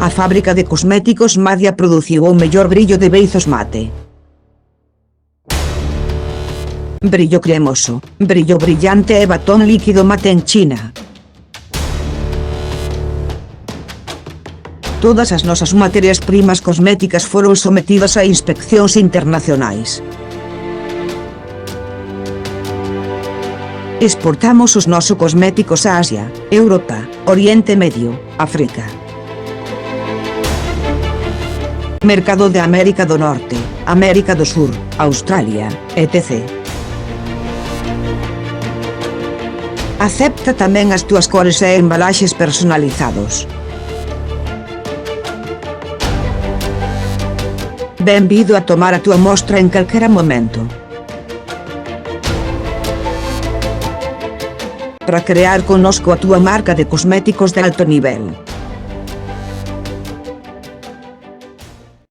A fábrica de cosméticos Madia produciu o mellor brillo de beizos mate. Brillo cremoso, brillo brillante e batón líquido mate en China. Todas as nosas materias primas cosméticas foron sometidas a inspeccións internacionais. Exportamos os nosos cosméticos a Asia, Europa, Oriente Medio, África. Mercado de América do Norte, América do Sur, Australia, etc. Acepta tamén as túas cores e embalaxes personalizados. Benvido a tomar a túa mostra en calquera momento. Para crear connosco a túa marca de cosméticos de alto nivel.